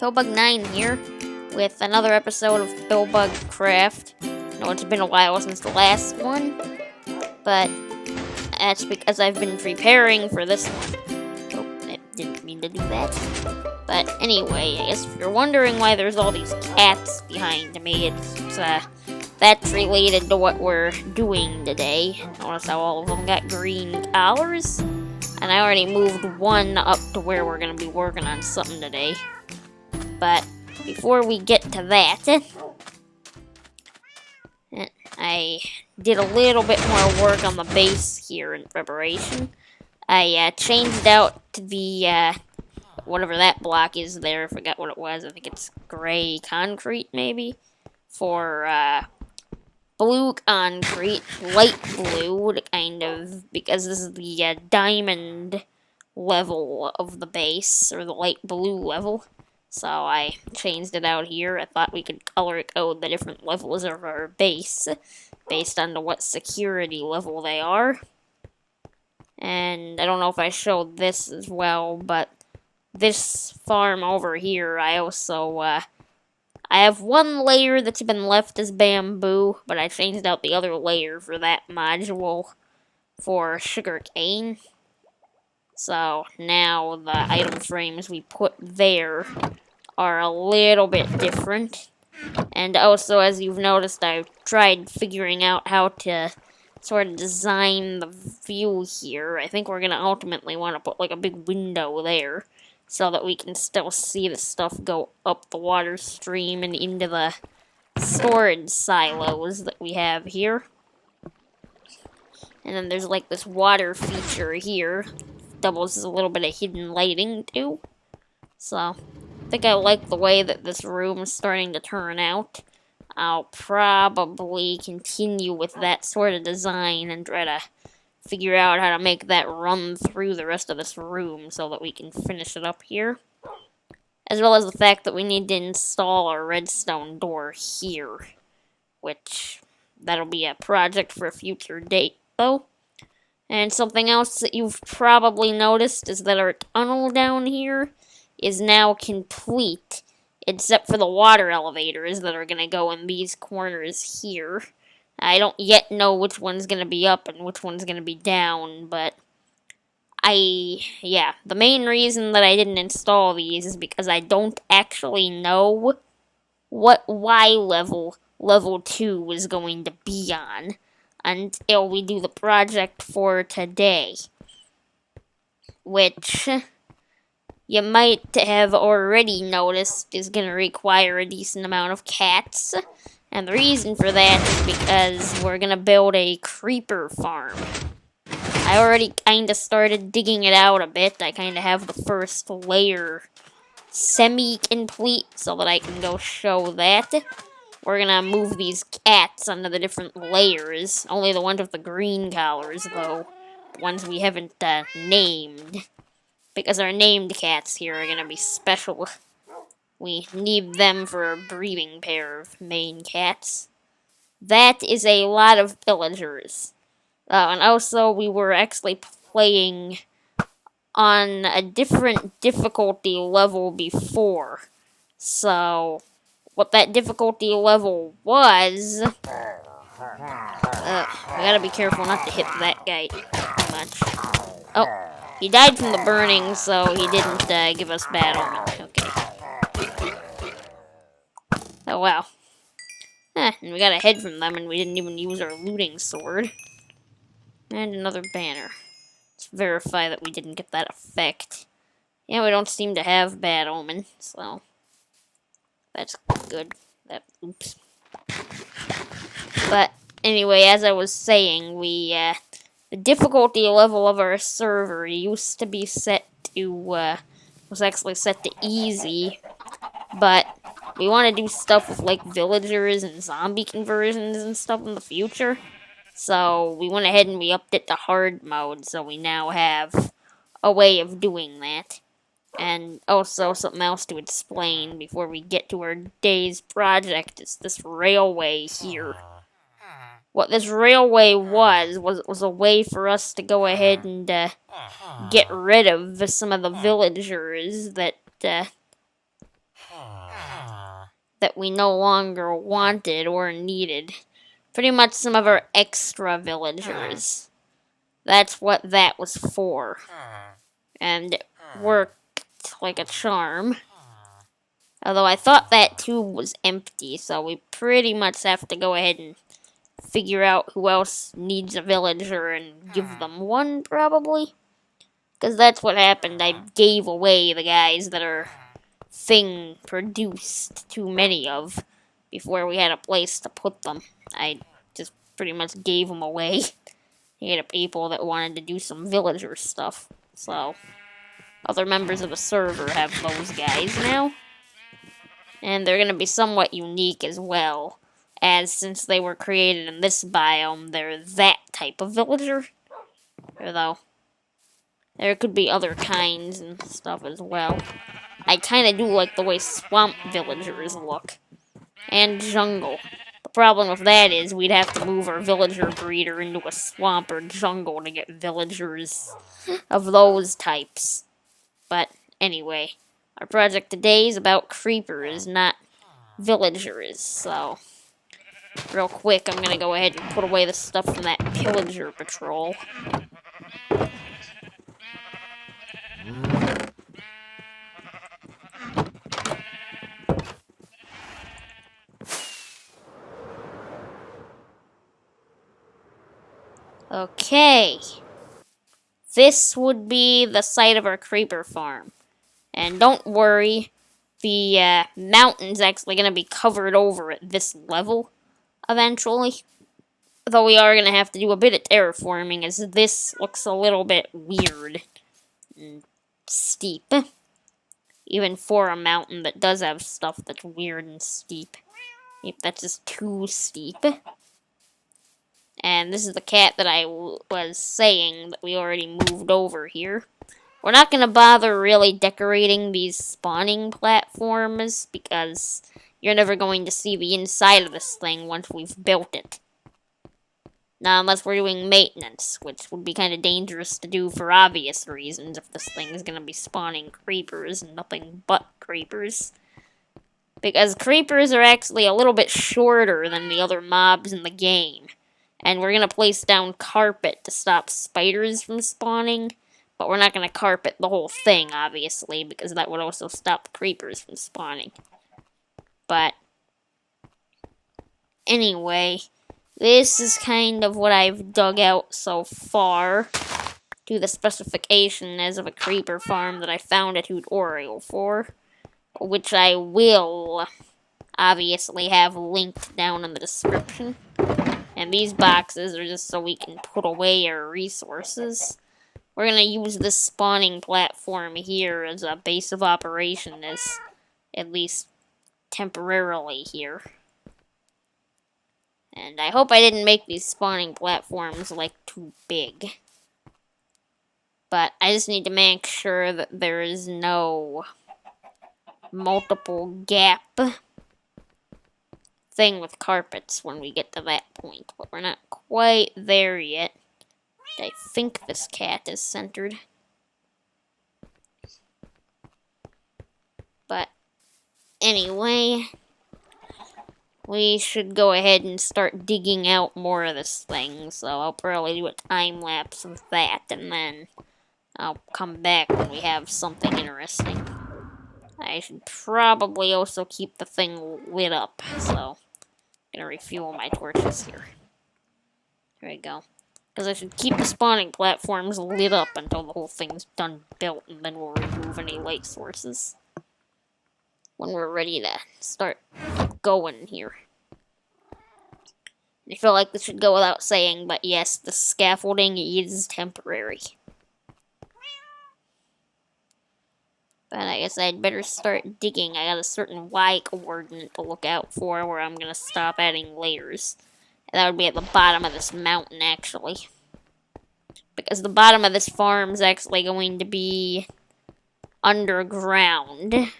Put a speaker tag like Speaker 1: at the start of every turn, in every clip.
Speaker 1: PillbugCraft here with another episode of PillbugCraft. I know it's been a while since the last one, but that's because I've been preparing for this one. Oh, I didn't mean to do that. But anyway, I guess if you're wondering why there's all these cats behind me, that's related to what we're doing today. Notice how all of them got green collars? And I already moved one up to where we're going to be working on something today. But before we get to that, I did a little bit more work on the base here in preparation. I changed out the, whatever that block is there, I forgot what it was, I think it's gray concrete maybe, for blue concrete, light blue, kind of, because this is the diamond level of the base, or the light blue level. So I changed it out here. I thought we could color code the different levels of our base based on what security level they are. And I don't know if I showed this as well, but this farm over here, I also, I have one layer that's been left as bamboo, but I changed out the other layer for that module for sugarcane. So now the item frames we put there are a little bit different. And also, as you've noticed, I've tried figuring out how to sort of design the view here. I think we're going to ultimately want to put like a big window there, so that we can still see the stuff go up the water stream and into the storage silos that we have here. And then there's like this water feature here. Doubles as a little bit of hidden lighting too. So, I think I like the way that this room is starting to turn out. I'll probably continue with that sort of design and try to figure out how to make that run through the rest of this room so that we can finish it up here. As well as the fact that we need to install a redstone door here, which that'll be a project for a future date though. And something else that you've probably noticed is that our tunnel down here is now complete, except for the water elevators that are going to go in these corners here. I don't yet know which one's going to be up and which one's going to be down, but the main reason that I didn't install these is because I don't actually know what Y level level 2 is going to be on until we do the project for today, which you might have already noticed is going to require a decent amount of cats. And the reason for that is because we're going to build a creeper farm. I already kind of started digging it out a bit. I kind of have the first layer semi-complete so that I can go show that. We're going to move these cats onto the different layers. Only the ones with the green collars, though. The ones we haven't named. Because our named cats here are going to be special. We need them for a breeding pair of main cats. That is a lot of villagers. And also, we were actually playing on a different difficulty level before. So, what that difficulty level was... we gotta be careful not to hit that guy too much. Oh, he died from the burning, so he didn't give us bad omen. Okay. Oh, wow. And we got a head from them, and we didn't even use our looting sword. And another banner. Let's verify that we didn't get that effect. Yeah, we don't seem to have bad omen, so that's good. Oops. But anyway, as I was saying, the difficulty level of our server used to be set to, was actually set to easy, but we want to do stuff with, like, villagers and zombie conversions and stuff in the future. So we went ahead and we upped it to hard mode, so we now have a way of doing that. And also something else to explain before we get to our day's project is this railway here. What this railway was a way for us to go ahead and get rid of some of the villagers that that we no longer wanted or needed. Pretty much some of our extra villagers. That's what that was for. And it worked like a charm. Although I thought that tube was empty, so we pretty much have to go ahead and figure out who else needs a villager and give them one, probably. Because that's what happened. I gave away the guys that our thing produced too many of before we had a place to put them. I just pretty much gave them away to people that wanted to do some villager stuff. So, other members of the server have those guys now. And they're going to be somewhat unique as well, as since they were created in this biome, they're that type of villager. Although, there could be other kinds and stuff as well. I kind of do like the way swamp villagers look. And jungle. The problem with that is we'd have to move our villager breeder into a swamp or jungle to get villagers of those types. But anyway, our project today is about creepers, not villagers. So, real quick, I'm gonna go ahead and put away the stuff from that pillager patrol. Okay. This would be the site of our creeper farm. And don't worry, the mountain's actually going to be covered over at this level eventually. Though we are going to have to do a bit of terraforming, as this looks a little bit weird and steep. Even for a mountain that does have stuff that's weird and steep. Yep, that's just too steep. And this is the cat that I was saying that we already moved over here. We're not going to bother really decorating these spawning platforms because you're never going to see the inside of this thing once we've built it. Now, unless we're doing maintenance, which would be kind of dangerous to do for obvious reasons if this thing is going to be spawning creepers and nothing but creepers. Because creepers are actually a little bit shorter than the other mobs in the game. And we're going to place down carpet to stop spiders from spawning. But we're not going to carpet the whole thing, obviously, because that would also stop creepers from spawning. But, anyway, this is kind of what I've dug out so far to the specification as of a creeper farm that I found a tutorial for, which I will obviously have linked down in the description. And these boxes are just so we can put away our resources. We're going to use this spawning platform here as a base of operations, at least temporarily here. And I hope I didn't make these spawning platforms, like, too big. But I just need to make sure that there is no multiple gap thing with carpets when we get to that point. But we're not quite there yet. I think this cat is centered. But anyway, we should go ahead and start digging out more of this thing. So I'll probably do a time lapse of that, and then I'll come back when we have something interesting. I should probably also keep the thing lit up, so I'm gonna refuel my torches here. There we go. Because I should keep the spawning platforms lit up until the whole thing's done built, and then we'll remove any light sources when we're ready to start going here. I feel like this should go without saying, but yes, the scaffolding is temporary. But I guess I'd better start digging. I got a certain Y coordinate to look out for where I'm going to stop adding layers. And that would be at the bottom of this mountain, actually. Because the bottom of this farm is actually going to be underground.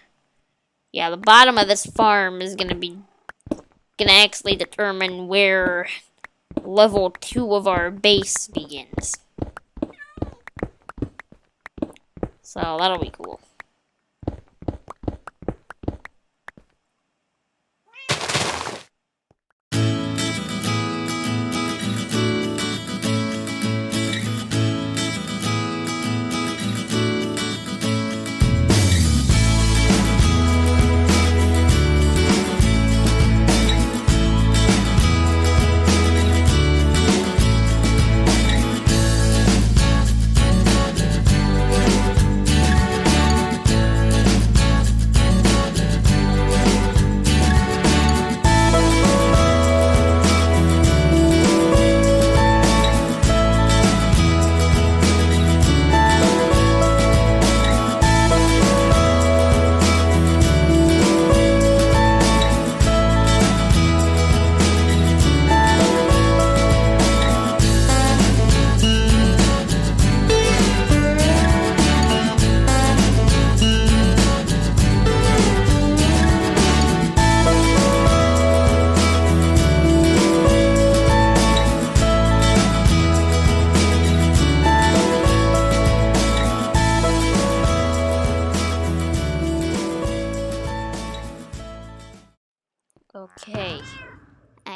Speaker 1: Yeah, the bottom of this farm is going to actually determine where level 2 of our base begins. So that'll be cool.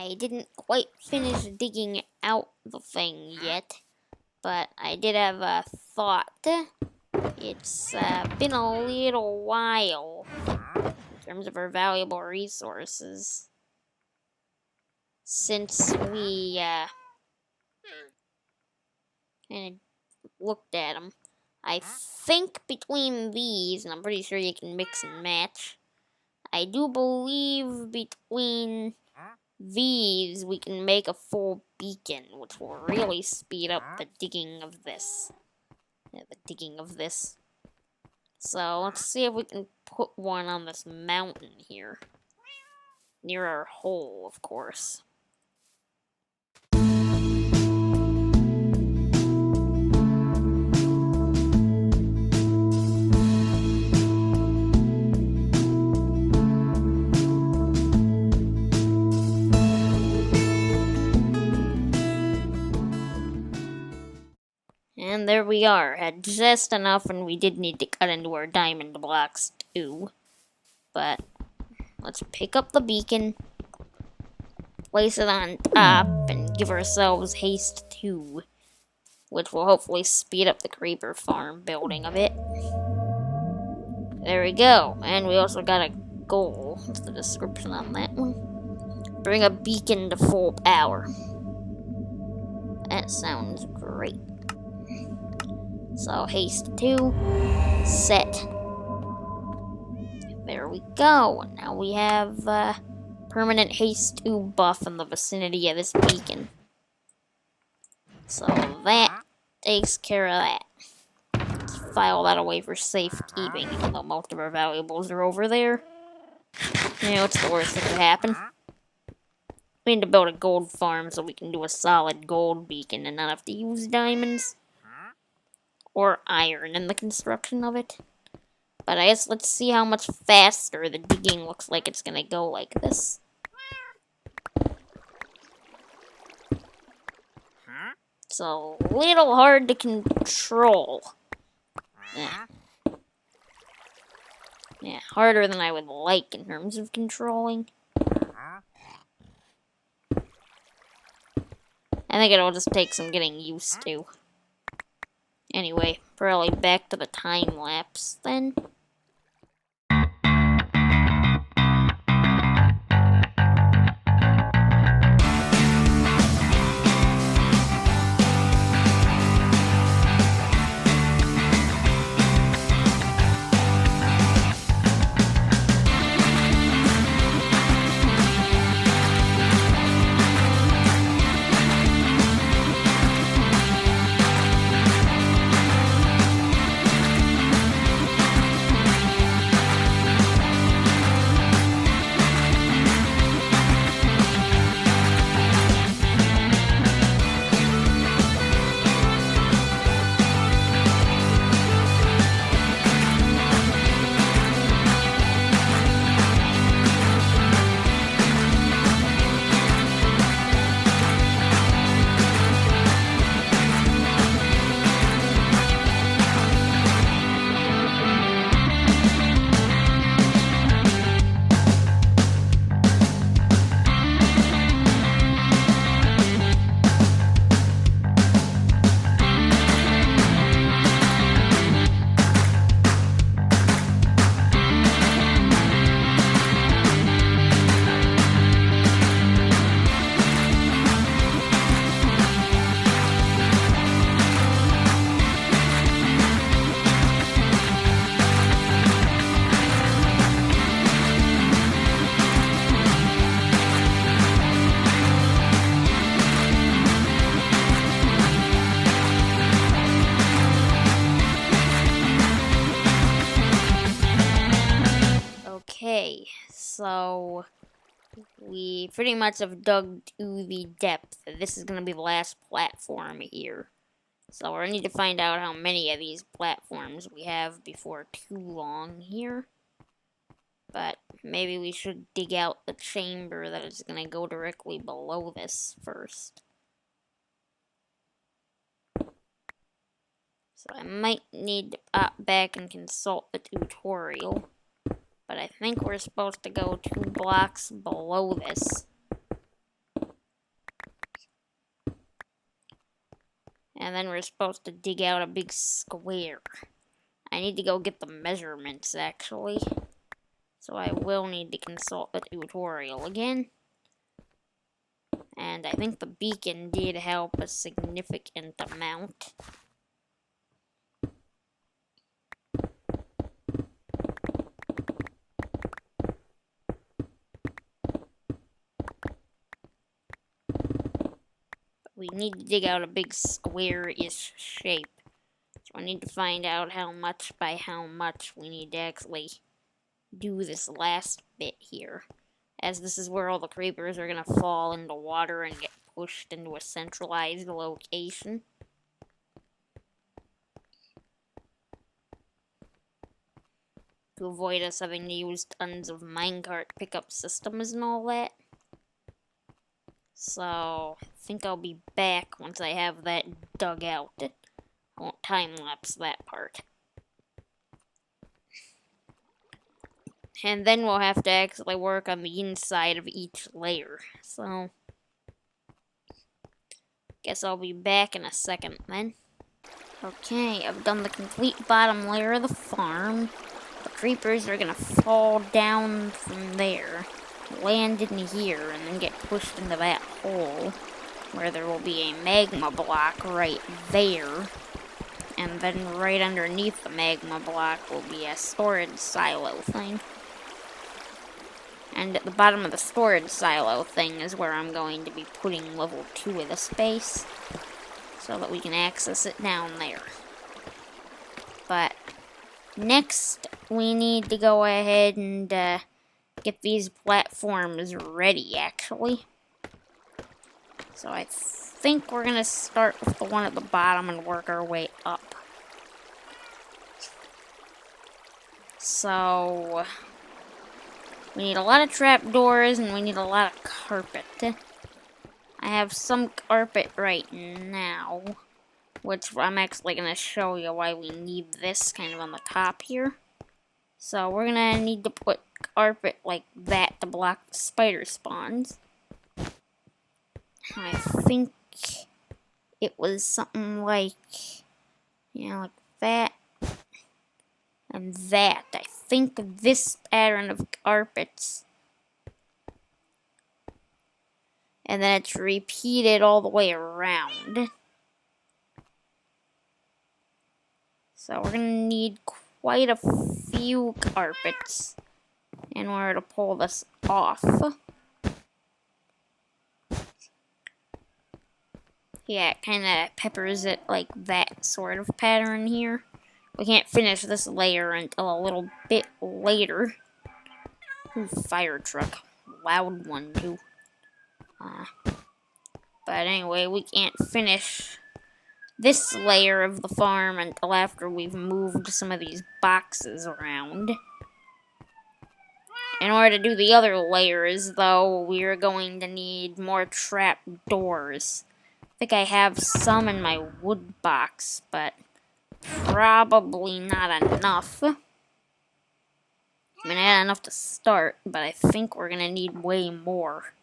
Speaker 1: I didn't quite finish digging out the thing yet, but I did have a thought. It's been a little while in terms of our valuable resources since we kind of looked at them. I think between these, and I'm pretty sure you can mix and match, I do believe between these we can make a full beacon, which will really speed up the digging of this. So let's see if we can put one on this mountain here. Near our hole, of course. And there we are. Had just enough, and we did need to cut into our diamond blocks too. But let's pick up the beacon, place it on top, and give ourselves haste 2, which will hopefully speed up the creeper farm building a bit. There we go. And we also got a goal. What's the description on that one? Bring a beacon to full power. That sounds great. So, haste 2, set. There we go. Now we have permanent haste 2 buff in the vicinity of this beacon. So that takes care of that. Let's file that away for safekeeping, even though most of our valuables are over there. You know, what's the worst that could happen? We need to build a gold farm so we can do a solid gold beacon and not have to use diamonds or iron in the construction of it. But I guess let's see how much faster the digging looks like it's gonna go like this. It's a little hard to control. Yeah, harder than I would like in terms of controlling. I think it'll just take some getting used to. Anyway, probably back to the time lapse then. Okay, so we pretty much have dug to the depth. This is going to be the last platform here. So I need to find out how many of these platforms we have before too long here. But maybe we should dig out the chamber that is going to go directly below this first. So I might need to pop back and consult the tutorial. But I think we're supposed to go 2 blocks below this. And then we're supposed to dig out a big square. I need to go get the measurements, actually. So I will need to consult the tutorial again. And I think the beacon did help a significant amount. We need to dig out a big square-ish shape. So I need to find out how much by how much we need to actually do this last bit here. As this is where all the creepers are going to fall into water and get pushed into a centralized location. To avoid us having to use tons of minecart pickup systems and all that. So, I think I'll be back once I have that dug out. I won't time-lapse that part. And then we'll have to actually work on the inside of each layer. So, guess I'll be back in a second then. Okay, I've done the complete bottom layer of the farm. The creepers are gonna fall down from there, land in here, and then get pushed into that hole, where there will be a magma block right there. And then right underneath the magma block will be a storage silo thing. And at the bottom of the storage silo thing is where I'm going to be putting level 2 of the space, so that we can access it down there. But next, we need to go ahead and get these platforms ready, actually. So I think we're going to start with the one at the bottom and work our way up. So we need a lot of trapdoors and we need a lot of carpet. I have some carpet right now, which I'm actually going to show you why we need this kind of on the top here. So we're going to need to put carpet like that to block the spider spawns. I think it was something like, like that and that. I think this pattern of carpets. And then it's repeated all the way around. So we're going to need quite a few carpets in order to pull this off. Yeah, it kind of peppers it like that sort of pattern here. We can't finish this layer until a little bit later. Ooh, fire truck. Loud one, too. But anyway, we can't finish this layer of the farm until after we've moved some of these boxes around. In order to do the other layers, though, we're going to need more trap doors. I think I have some in my wood box, but probably not enough. I mean, I had enough to start, but I think we're going to need way more.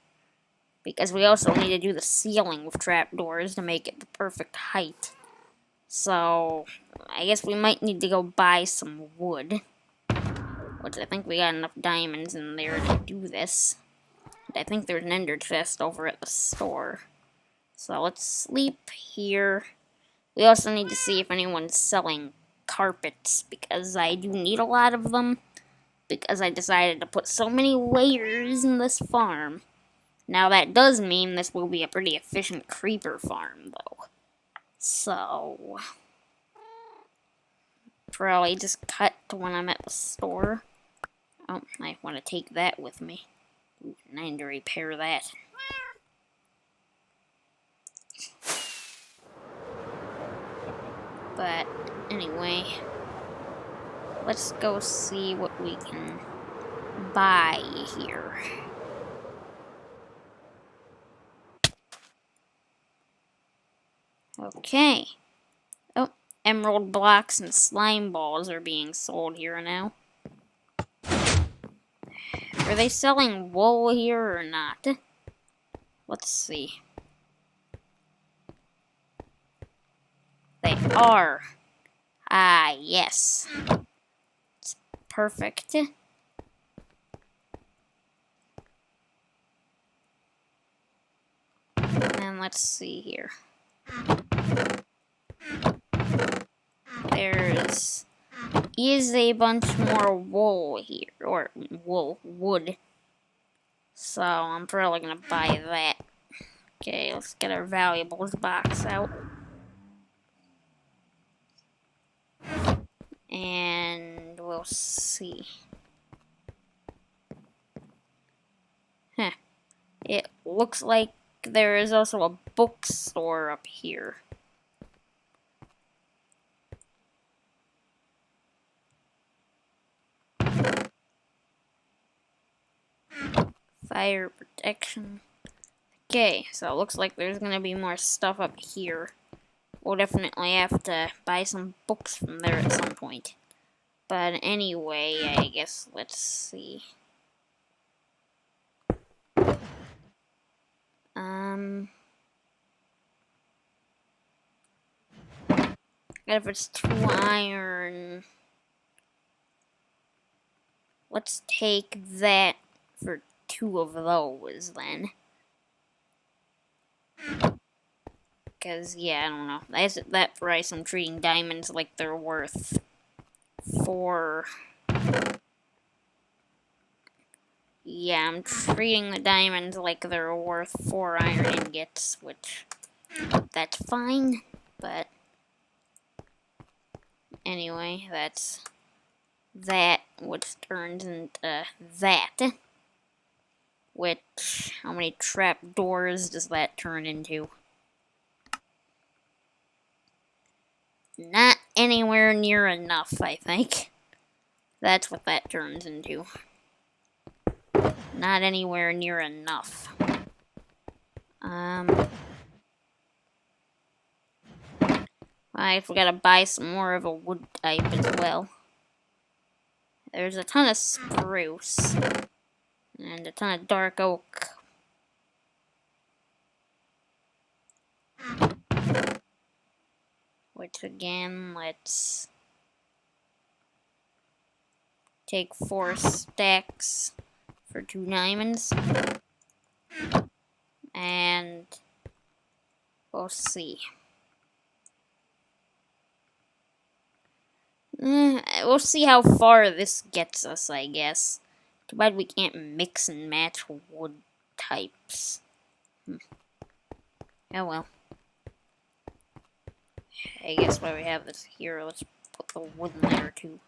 Speaker 1: Because we also need to do the ceiling with trapdoors to make it the perfect height. So, I guess we might need to go buy some wood. Which I think we got enough diamonds in there to do this. And I think there's an ender chest over at the store. So let's sleep here. We also need to see if anyone's selling carpets, because I do need a lot of them. Because I decided to put so many layers in this farm. Now that does mean this will be a pretty efficient creeper farm, though. So probably just cut to when I'm at the store. Oh, I want to take that with me. Ooh, I need to repair that. But anyway, let's go see what we can buy here. Okay. Oh, emerald blocks and slime balls are being sold here now. Are they selling wool here or not? Let's see. they are. Ah, yes. It's perfect. And let's see here. There's is a bunch more wool here, or wood. So I'm probably gonna buy that. Okay, let's get our valuables box out. And we'll see. Huh. It looks like there is also a bookstore up here. Fire protection. Okay, so it looks like there's gonna be more stuff up here. We'll definitely have to buy some books from there at some point. But anyway, I guess let's see. If it's 2 iron, let's take that for 2 of those then. Because, yeah, I don't know. That's that price I'm treating diamonds like they're worth 4. Yeah, I'm treating the diamonds like they're worth 4 iron ingots, which, that's fine, but anyway, that's that, which turns into that. Which, how many trapdoors does that turn into? Not anywhere near enough, I think. That's what that turns into. Not anywhere near enough. I forgot to buy some more of a wood type as well. There's a ton of spruce. And a ton of dark oak. Which again, let's take 4 stacks for 2 diamonds. And we'll see. We'll see how far this gets us, I guess. Too bad we can't mix and match wood types. Oh well. I guess while we have this here, let's put the wood in there too.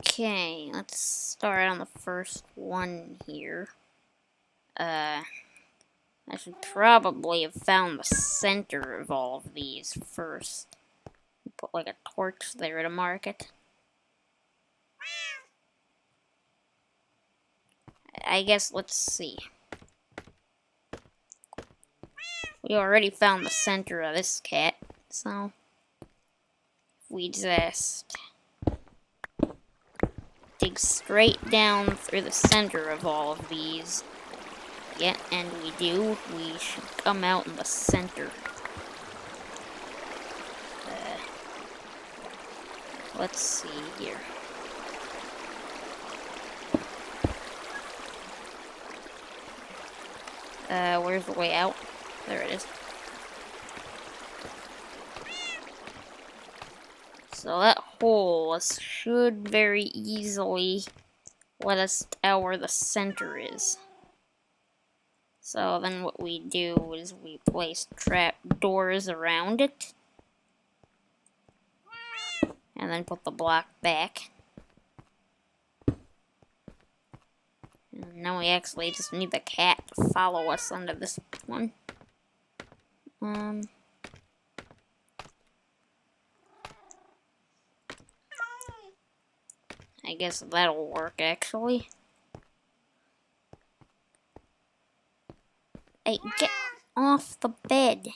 Speaker 1: Okay, let's start on the first one here. I should probably have found the center of all of these first. Put like a torch there to mark it. I guess let's see. We already found the center of this cat, so we just dig straight down through the center of all of these. Yeah, and we do. We should come out in the center. Let's see here. Where's the way out? There it is. So that holes should very easily let us tell where the center is. So then what we do is we place trap doors around it. And then put the block back. And now we actually just need the cat to follow us under this one. I guess that'll work actually. Hey, get off the bed.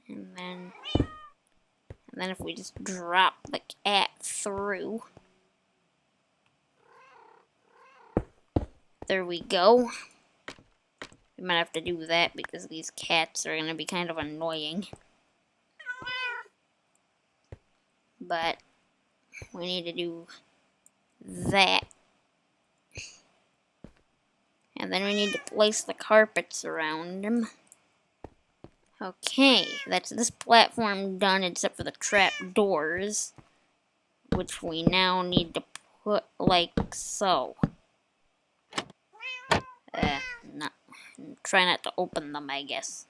Speaker 1: And then if we just drop the cat through. There we go. We might have to do that because these cats are going to be kind of annoying. But we need to do that. And then we need to place the carpets around them. Okay, that's this platform done except for the trap doors, which we now need to put like so. Try not to open them, I guess.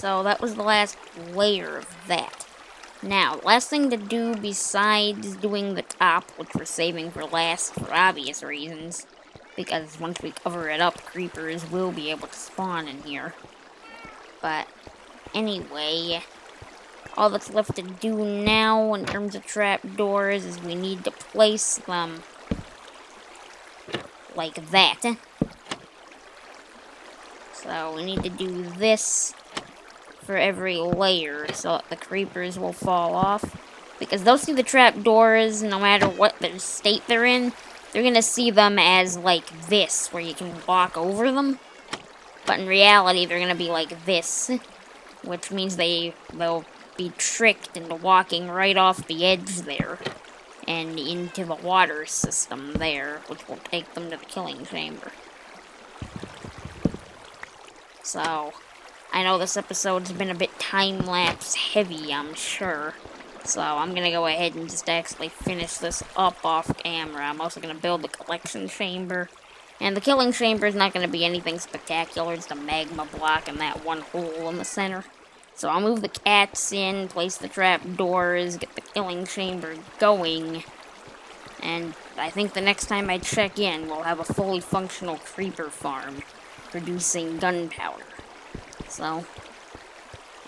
Speaker 1: So that was the last layer of that. Now, last thing to do besides doing the top, which we're saving for last for obvious reasons, because once we cover it up, creepers will be able to spawn in here. But anyway, all that's left to do now in terms of trapdoors is we need to place them like that. So we need to do this for every layer so that the creepers will fall off. Because they'll see the trapdoors no matter what their state they're in. They're gonna see them as like this, where you can walk over them. But in reality, they're gonna be like this, which means they'll be tricked into walking right off the edge there and into the water system there, which will take them to the killing chamber. So, I know this episode's been a bit time-lapse heavy, I'm sure. So I'm gonna go ahead and just actually finish this up off camera. I'm also gonna build the collection chamber And the killing chamber is not going to be anything spectacular. It's a magma block and that one hole in the center. So I'll move the cats in, place the trap doors, get the killing chamber going. And I think the next time I check in, we'll have a fully functional creeper farm producing gunpowder. So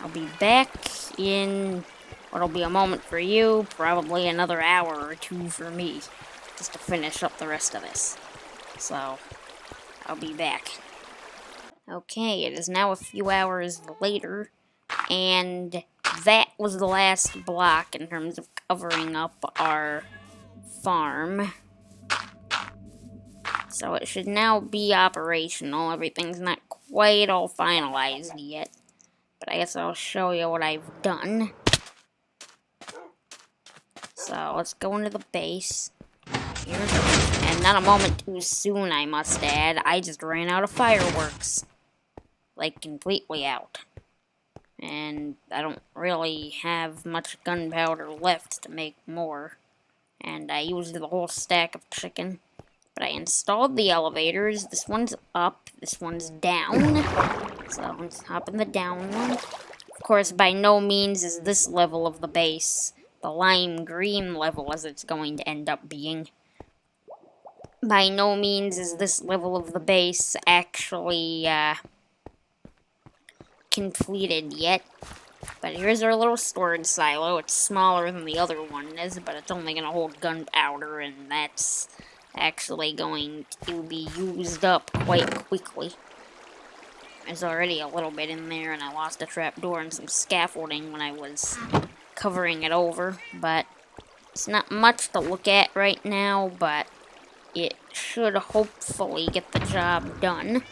Speaker 1: I'll be back in what'll be a moment for you, probably another hour or two for me, just to finish up the rest of this. So I'll be back. Okay, it is now a few hours later, and that was the last block in terms of covering up our farm. So it should now be operational. Everything's not quite all finalized yet, but I guess I'll show you what I've done. So let's go into the base. And not a moment too soon, I must add. I just ran out of fireworks. Like, completely out. And I don't really have much gunpowder left to make more. And I used the whole stack of chicken. But I installed the elevators. This one's up, this one's down. So let's hop in the down one. Of course, by no means is this level of the base the lime green level as it's going to end up being. By no means is this level of the base actually completed yet. But here's our little storage silo. It's smaller than the other one is, but it's only going to hold gunpowder, and that's actually going to be used up quite quickly. There's already a little bit in there, and I lost a trapdoor and some scaffolding when I was covering it over, but it's not much to look at right now, but it should hopefully get the job done.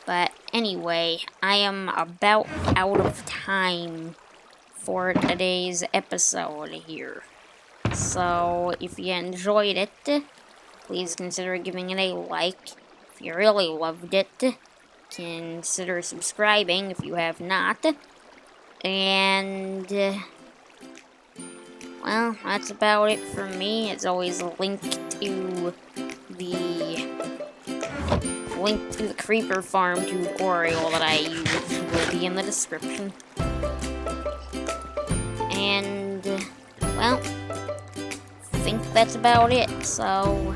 Speaker 1: But anyway, I am about out of time for today's episode here. So if you enjoyed it, please consider giving it a like. If you really loved it, consider subscribing if you have not. And, well, that's about it for me. As always, a link to the creeper farm tutorial that I use will be in the description. And, well, I think that's about it. So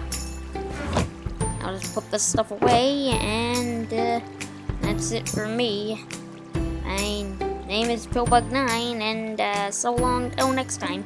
Speaker 1: I'll just put this stuff away, and that's it for me. My name is PillbugCraft, and so long till next time.